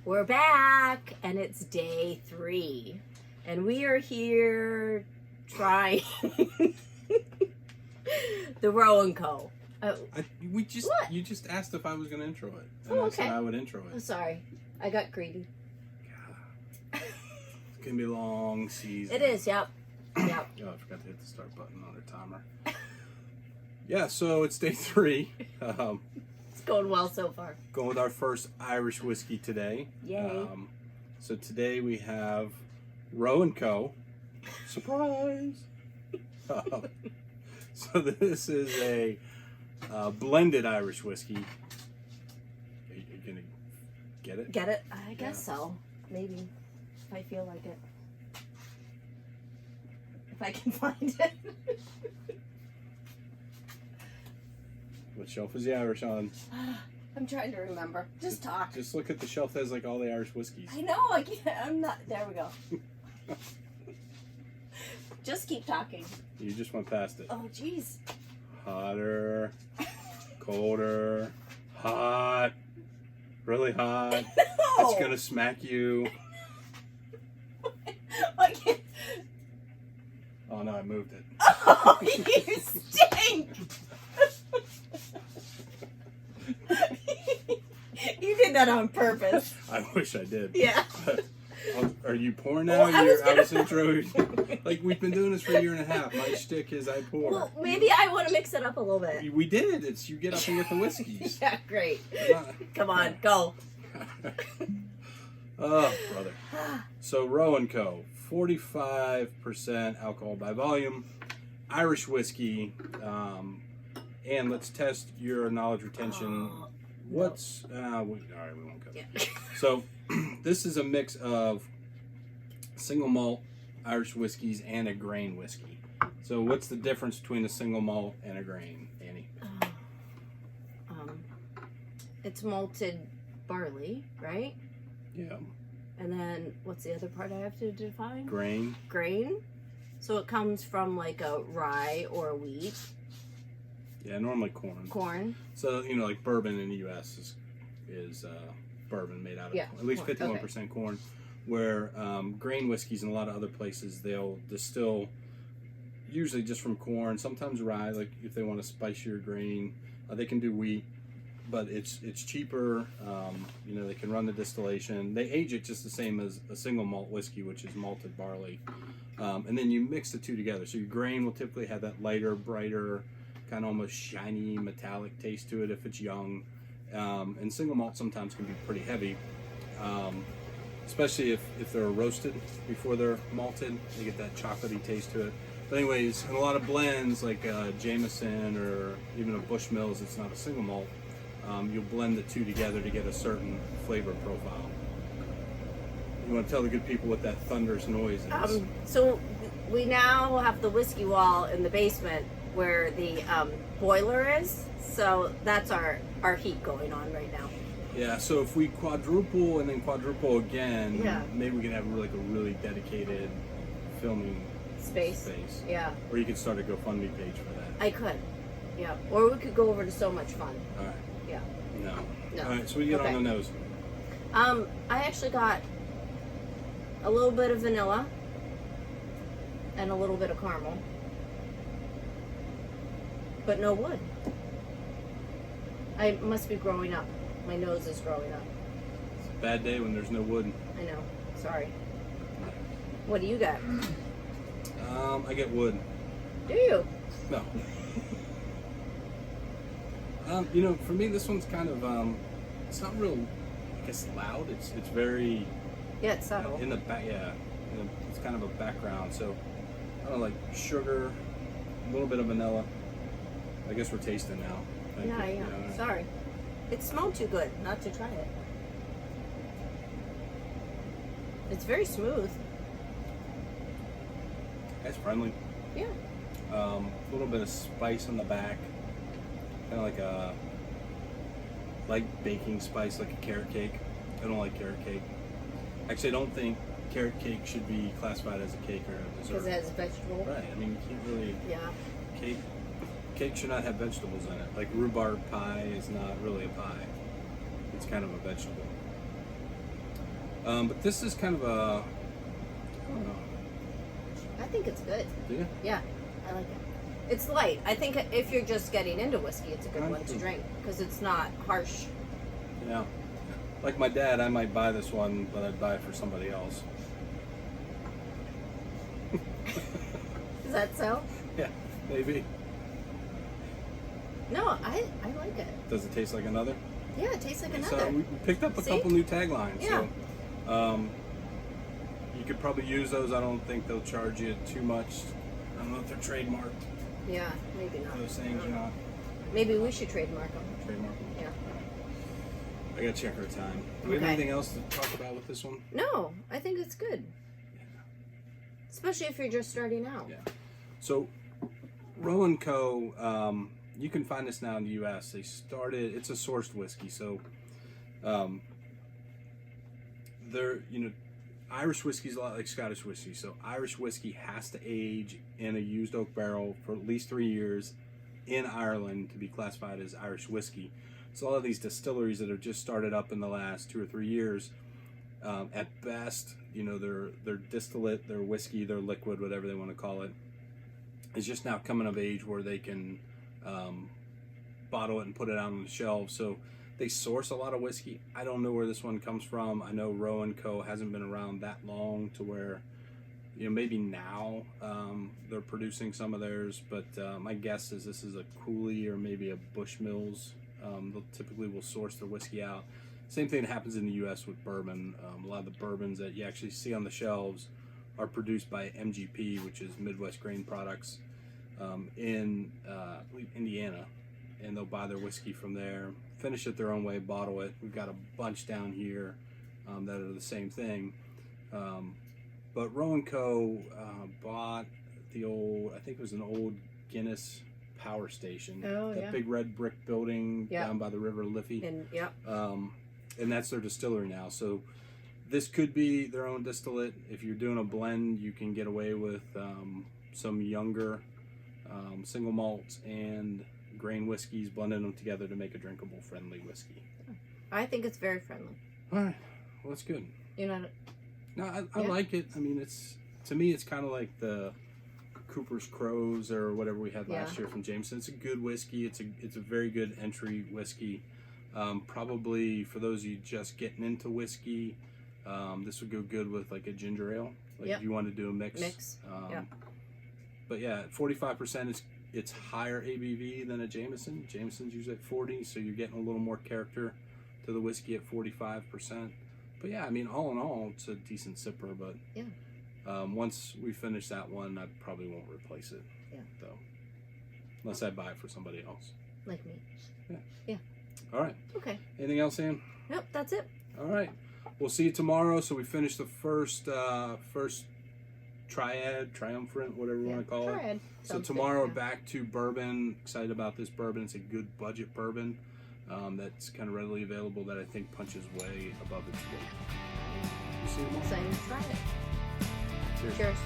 We're back, and it's day 3, and we are here trying the Roe and CO. You just asked if I was going to intro it, and Oh, I okay. said I would intro I'm it. sorry, I got greedy. It's going to be a long season. It is, yep. Yep. Oh, I forgot to hit the start button on our timer. Yeah, so it's day 3. It's going well so far. Going with our first Irish whiskey today. Yay. So today we have Roe and CO. Surprise! So this is a blended Irish whiskey. Are you going to get it? Get it? I guess so. Maybe. If I feel like it. If I can find it. What shelf is the Irish on? I'm trying to remember. Just talk. Just look at the shelf that has like all the Irish whiskeys. I know, I can't. I'm not. There we go. Just keep talking. You just went past it. Oh, jeez. Hotter, colder, hot, really hot. No. It's gonna smack you. I can't. Oh no, I moved it. Oh, you stink. You did that on purpose. I wish I did. Yeah. Are you pouring now? Well, I was intro. Like we've been doing this for a year and a half. My shtick is I pour. Well, maybe I want to mix it up a little bit. We did. It's you get up and get the whiskeys. Yeah, great. Come on, go. Oh, brother. So Roe and CO, 45% alcohol by volume, Irish whiskey, and let's test your knowledge retention. What's all right? We won't go. Yeah. So this is a mix of single malt Irish whiskeys and a grain whiskey. So what's the difference between a single malt and a grain, Annie? It's malted barley, right? Yeah. And then what's the other part I have to define? Grain. Grain. So it comes from like a rye or a wheat. Yeah, normally corn. Corn. So like bourbon in the U.S. is bourbon made out of at least 51% corn. Where grain whiskeys in a lot of other places they'll distill usually just from corn, sometimes rye. Like if they want to spice your grain, they can do wheat, but it's cheaper. They can run the distillation. They age it just the same as a single malt whiskey, which is malted barley, and then you mix the two together. So your grain will typically have that lighter, brighter, kind of almost shiny metallic taste to it if it's young, and single malt sometimes can be pretty heavy, especially if they're roasted before they're malted. They get that chocolatey taste to it. But anyways, in a lot of blends like Jameson or even a Bushmills, it's not a single malt. You'll blend the two together to get a certain flavor profile. You want to tell the good people what that thunderous noise is. So we now have the whiskey wall in the basement where the boiler is. So that's our heat going on right now. Yeah, so if we quadruple and then quadruple again, Yeah. maybe we can have like a really dedicated filming space. Yeah. Or you could start a GoFundMe page for that. I could. Yeah. Or we could go over to So Much Fun. All right. Yeah. No. No. All right, so we get on the nose. I actually got a little bit of vanilla and a little bit of caramel. But no wood. I must be growing up. My nose is growing up. It's a bad day when there's no wood. I know. Sorry. What do you got? I get wood. Do you? No. For me, this one's kind of, it's not real, I guess, loud. It's very... Yeah, it's subtle. In the back, yeah. It's kind of a background. So, I don't know, like sugar, a little bit of vanilla. I guess we're tasting now. Yeah. Sorry. It smelled too good not to try it. It's very smooth. It's friendly. Yeah. A little bit of spice on the back. Kind of like a light baking spice, like a carrot cake. I don't like carrot cake. Actually, I don't think carrot cake should be classified as a cake or a dessert. Because it has vegetable. Right. I mean, you can't really... Yeah. Cake should not have vegetables in it. Like rhubarb pie is not really a pie. It's kind of a vegetable. But this is kind of a, I don't know. I think it's good. Yeah? Yeah, I like it. It's light. I think if you're just getting into whiskey, it's a good one to drink because it's not harsh. Yeah. Like my dad, I might buy this one, but I'd buy it for somebody else. Is that so? Yeah, maybe. No, I like it. Does it taste like another? Yeah, it tastes like So another. we picked up a couple new taglines. Yeah. So, you could probably use those. I don't think they'll charge you too much. I don't know if they're trademarked. Yeah, maybe not. Those things are not. Maybe we should trademark them. Trademarked. Yeah. I gotta check our time. Do we have anything else to talk about with this one? No, I think it's good. Yeah. Especially if you're just starting out. Yeah. So, Roe and Co. You can find this now in the U.S. They started. It's a sourced whiskey, so they're Irish whiskey is a lot like Scottish whiskey. So Irish whiskey has to age in a used oak barrel for at least 3 years in Ireland to be classified as Irish whiskey. So a lot of these distilleries that have just started up in the last 2 or 3 years, at best, their distillate, their whiskey, their liquid, whatever they want to call it, is just now coming of age where they can bottle it and put it out on the shelves. So they source a lot of whiskey. I don't know where this one comes from. I know Roe and Co. hasn't been around that long to where, maybe now they're producing some of theirs, but my guess is this is a Cooley or maybe a Bushmills. They'll typically will source their whiskey out. Same thing happens in the U.S. with bourbon. A lot of the bourbons that you actually see on the shelves are produced by MGP, which is Midwest Grain Products, in I believe Indiana, and they'll buy their whiskey from there, finish it their own way, bottle it. We've got a bunch down here that are the same thing. But Roe and Co. Bought the old, I think it was an old Guinness power station. Oh, that big red brick building down by the River Liffey. And that's their distillery now. So this could be their own distillate. If you're doing a blend, you can get away with some younger single malts and grain whiskeys, blending them together to make a drinkable, friendly whiskey. I think it's very friendly. All right. Well, that's good. No, I like it. I mean, to me, it's kind of like the Cooper's Crows or whatever we had last year from Jameson. It's a good whiskey. It's a very good entry whiskey. Probably for those of you just getting into whiskey, this would go good with like a ginger ale. If you want to do a mix. But yeah, at 45%, it's higher ABV than a Jameson. Jameson's usually at 40, so you're getting a little more character to the whiskey at 45%. But yeah, I mean, all in all, it's a decent sipper. But once we finish that one, I probably won't replace it. Though, unless I buy it for somebody else. Like me. Yeah. All right. Okay. Anything else, Ann? Nope, that's it. All right. We'll see you tomorrow. So we finished the first triumvirate, whatever you want to call it. So tomorrow back to bourbon. Excited about this bourbon. It's a good budget bourbon that's kind of readily available that I think punches way above its weight. We'll see you tomorrow. Excited to try it. Cheers. Cheers.